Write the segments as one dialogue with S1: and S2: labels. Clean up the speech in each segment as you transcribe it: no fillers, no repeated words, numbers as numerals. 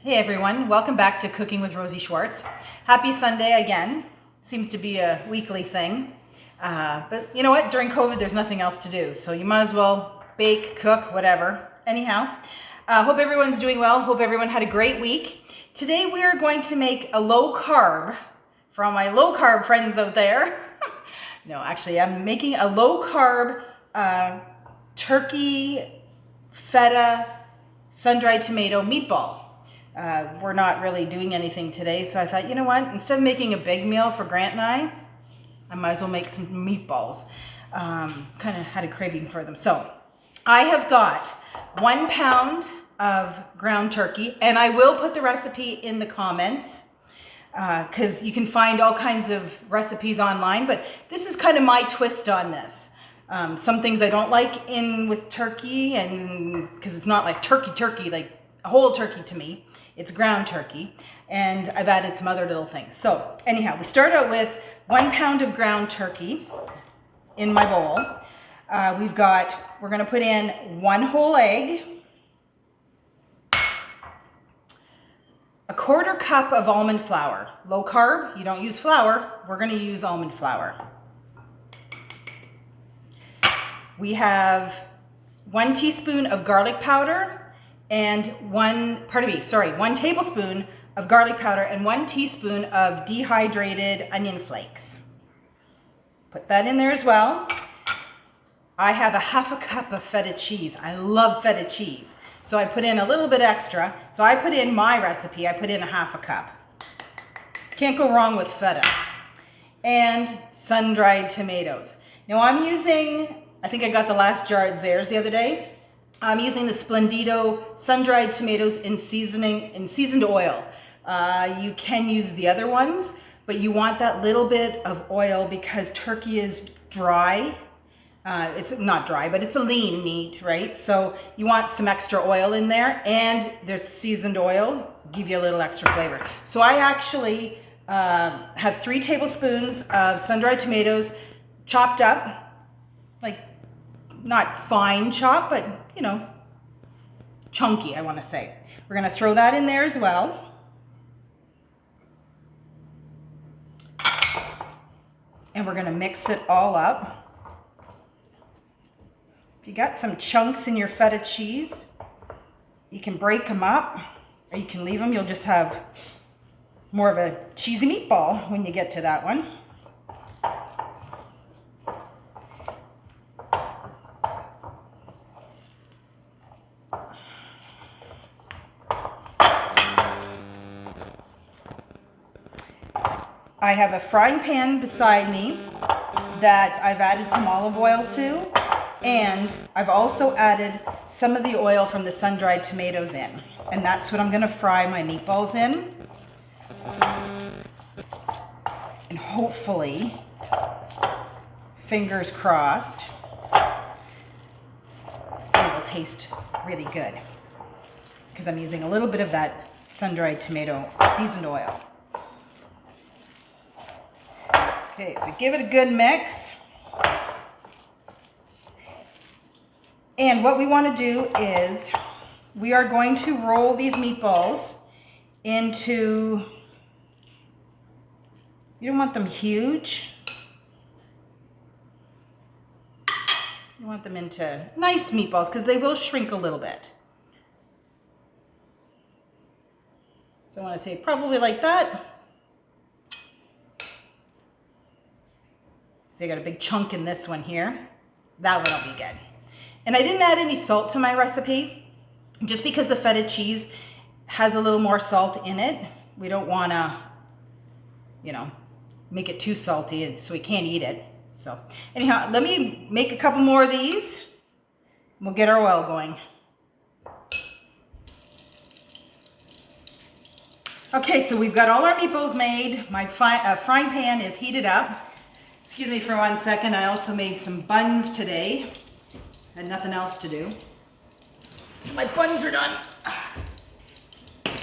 S1: Hey everyone, welcome back to Cooking with Rosie Schwartz. Happy Sunday again. Seems to be a weekly thing. But you know what? During COVID, there's nothing else to do. So you might as well bake, cook, whatever. Anyhow, hope everyone's doing well. Hope everyone had a great week. Today we are going to make a low carb for all my low carb friends out there. No, actually, I'm making a low carb turkey feta sun-dried tomato meatball. We're not really doing anything today, so I thought, you know what? Instead of making a big meal for Grant and I might as well make some meatballs. Kind of had a craving for them. So I have got 1 pound of ground turkey, and I will put the recipe in the comments because you can find all kinds of recipes online, but this is kind of my twist on this. Some things I don't like in with turkey, and because it's not like turkey, like a whole turkey to me. It's ground turkey, and I've added some other little things. So anyhow, we start out with 1 pound of ground turkey in my bowl. We're gonna put in 1 whole egg, 1/4 cup of almond flour. Low carb, you don't use flour, we're gonna use almond flour. We have 1 teaspoon of garlic powder and 1 tablespoon of garlic powder and 1 teaspoon of dehydrated onion flakes. Put that in there as well. I have 1/2 cup of feta cheese. I love feta cheese. So I put in a little bit extra. So I put in my recipe, I put in 1/2 cup. Can't go wrong with feta. And sun-dried tomatoes. Now I'm using, I think I got the last jar at Zayre's the other day. I'm using the Splendido sun-dried tomatoes in seasoned oil. You can use the other ones, but you want that little bit of oil because turkey is dry. It's not dry, but it's a lean meat, right? So you want some extra oil in there, and there's seasoned oil, give you a little extra flavor. So I actually have 3 tablespoons of sun-dried tomatoes chopped up, like not fine chop, but you know, chunky, I want to say. We're going to throw that in there as well. And we're going to mix it all up. If you got some chunks in your feta cheese, you can break them up or you can leave them. You'll just have more of a cheesy meatball when you get to that one. I have a frying pan beside me that I've added some olive oil to, and I've also added some of the oil from the sun-dried tomatoes in, and that's what I'm going to fry my meatballs in. And hopefully, fingers crossed, it will taste really good because I'm using a little bit of that sun-dried tomato seasoned oil. Okay, so give it a good mix. And what we want to do is we are going to roll these meatballs into, you don't want them huge. You want them into nice meatballs because they will shrink a little bit. So I want to say probably like that. So you got a big chunk in this one here. That one will be good. And I didn't add any salt to my recipe, just because the feta cheese has a little more salt in it. We don't want to, you know, make it too salty so we can't eat it. So anyhow, let me make a couple more of these. We'll get our oil going. Okay, so we've got all our meatballs made. My frying pan is heated up. Excuse me for 1 second. I also made some buns today. Had nothing else to do. So my buns are done. What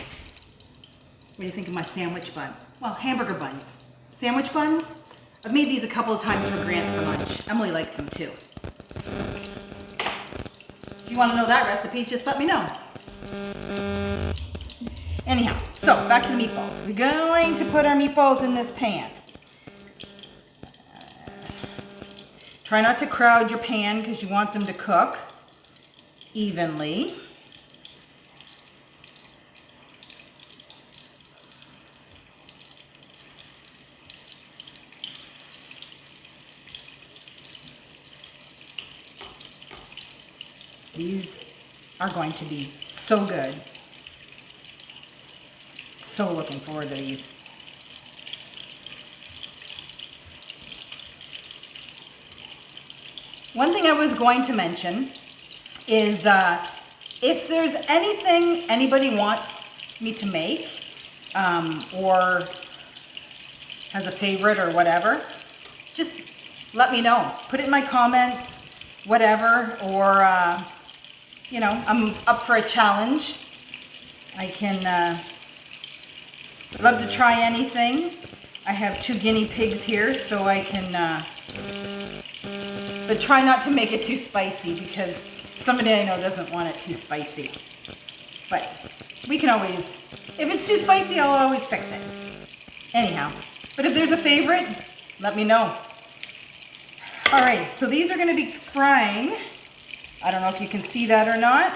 S1: do you think of my sandwich bun? Well, hamburger buns. Sandwich buns? I've made these a couple of times for Grant for lunch. Emily likes them too. If you want to know that recipe, just let me know. Anyhow, so back to the meatballs. We're going to put our meatballs in this pan. Try not to crowd your pan because you want them to cook evenly. These are going to be so good. So looking forward to these. One thing I was going to mention is if there's anything anybody wants me to make or has a favorite or whatever, just let me know. Put it in my comments, whatever, or you know, I'm up for a challenge. I can love to try anything. I have 2 guinea pigs here, so I can, but try not to make it too spicy because somebody I know doesn't want it too spicy. But we can always, if it's too spicy, I'll always fix it. Anyhow, but if there's a favorite, let me know. All right, so these are gonna be frying. I don't know if you can see that or not.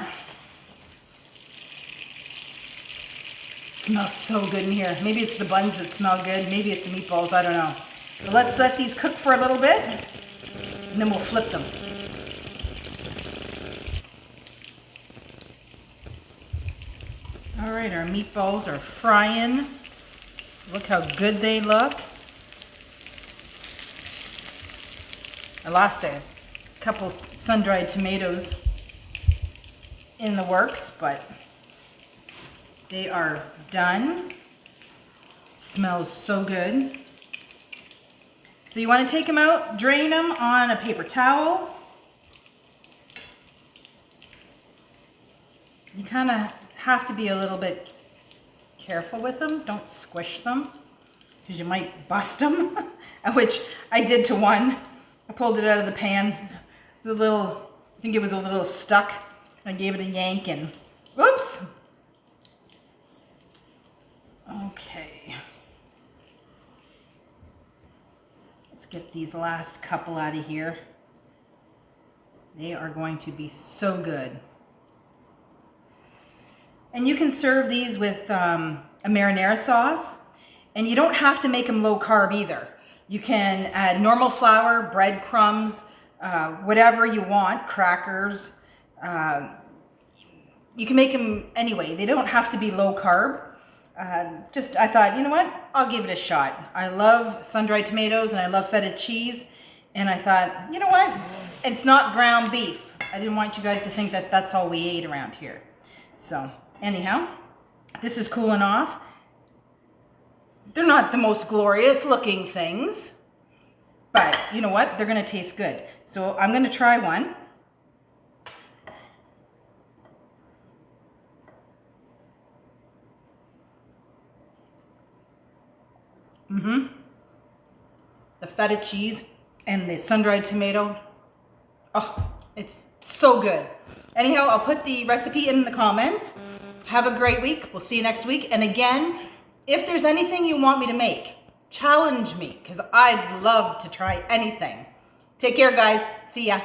S1: Smells so good in here. Maybe it's the buns that smell good. Maybe it's the meatballs, I don't know. But let's let these cook for a little bit and then we'll flip them. All right, our meatballs are frying. Look how good they look. I lost a couple sun-dried tomatoes in the works, but they are done. Smells so good. So you want to take them out, drain them on a paper towel. You kind of have to be a little bit careful with them. Don't squish them because you might bust them, which I did to one. I pulled it out of the pan. I think it was a little stuck. I gave it a yank and whoops. Okay. Let's get these last couple out of here. They are going to be so good. And you can serve these with a marinara sauce, and you don't have to make them low carb either. You can add normal flour, breadcrumbs, whatever you want, crackers. You can make them anyway. They don't have to be low carb. I thought, you know what? I'll give it a shot. I love sun-dried tomatoes and I love feta cheese. And I thought, you know what? It's not ground beef. I didn't want you guys to think that that's all we ate around here. So anyhow, this is cooling off. They're not the most glorious looking things, but you know what? They're gonna taste good. So I'm gonna try one. The feta cheese and the sun-dried tomato. Oh, it's so good. Anyhow, I'll put the recipe in the comments. Have a great week. We'll see you next week. And again, if there's anything you want me to make, challenge me because I'd love to try anything. Take care, guys. See ya.